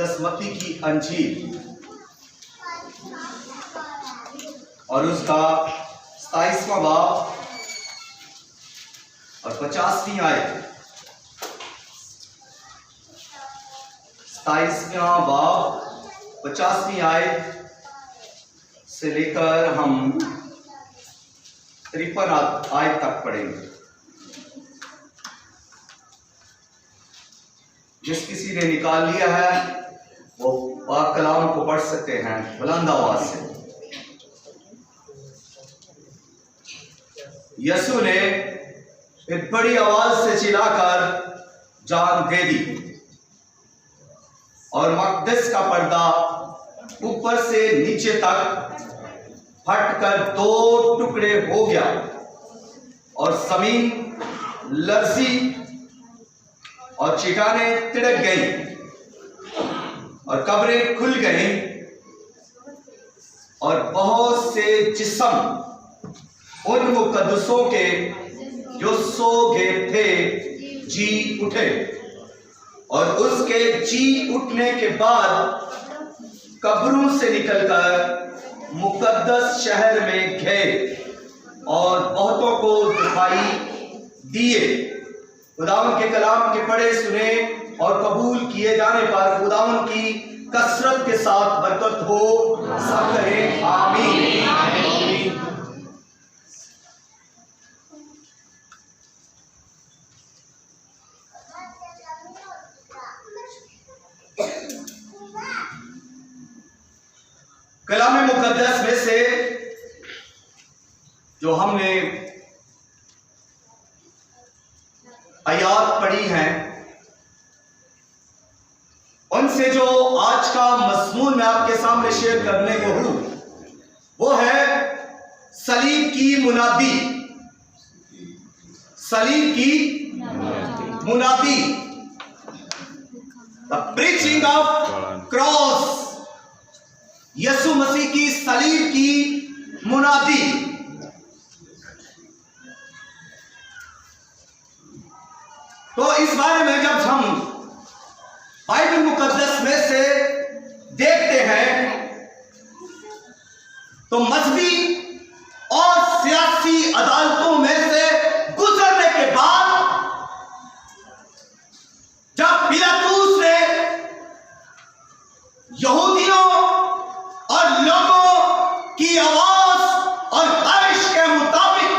मुकद्दस मत्ती की अंजील और उसका 27वां बाब और 50वीं आयत। 27वां बाब 50वीं आयत से लेकर हम 53 आयत तक पढ़ेंगे। जिस किसी ने निकाल लिया है वो पाक कलाम को पढ़ सकते हैं बुलंद आवाज से। यसु ने एक बड़ी आवाज से चिल्लाकर जान दे दी और मकदस का पर्दा ऊपर से नीचे तक फटकर 2 टुकड़े हो गया और जमीन लर्जी और चट्टानें तिड़क गई और कब्रें खुल गई और बहुत से जिस्म उन मुकद्दसों के जो सो गए थे जी उठे और उसके जी उठने के बाद कब्रों से निकलकर मुकद्दस शहर में गए और बहुतों को दिखाई दिए। खुदावन के कलाम के पढ़े सुने और कबूल किए जाने पर खुदावन की कसरत के साथ बरकत हो। सब कहें आमीन। कलाम मुकद्दस में से जो हमने आयात पढ़ी हैं उनसे जो आज का मज़मून मैं आपके सामने शेयर करने को हूं वो है सलीब की मुनादी। सलीब की मुनादी, the preaching of cross. Yesu Masih की सलीब की मुनादी। तो इस बारे में जब हम बाइबल मुकद्दस में से देखते हैं तो मजहबी और सियासी अदालतों में से गुजरने के बाद जब पिलातुस ने यहूदियों और लोगों की आवाज और ख्वाहिश के मुताबिक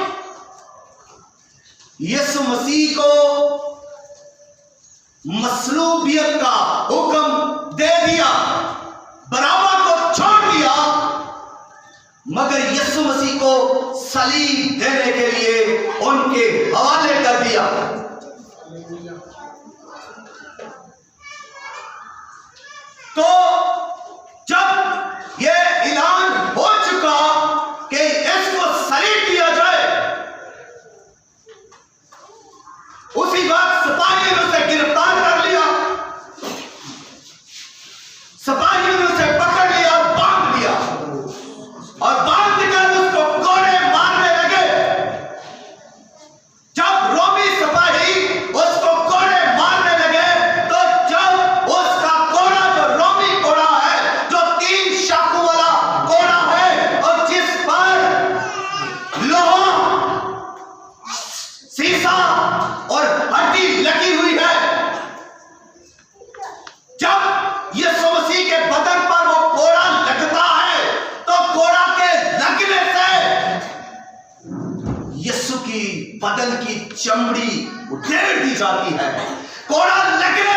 यीशु मसीह को मसलूबियत का हुक्म दे दिया, बराबर को छोड़ दिया, मगर यीशु मसीह को सलीब देने के लिए उनके हवाले कर दिया। तो जब यह ऐलान हो चुका कि इसको सलीब दिया जाए, उसी वक्त सिपाहियों ने उसे गिरफ्तार कर लिया, सिपाहियों ने उसे पकड़ लिया और बांध लिया और बांधकर उसको कोड़े मारने लगे। जब रोमी सिपाही उसको कोड़े मारने लगे तो जब उसका कोड़ा जो रोमी कोड़ा है, जो 3 शाखों वाला कोड़ा है और जिस पर लोहा, शीशा और हड्डी लगी हुई है, जब यीशु मसीह के बदन पर वो कोड़ा लगता है तो कोड़ा के लगने से यीशु की बदन की चमड़ी उधेड़ दी जाती है। कोड़ा लगने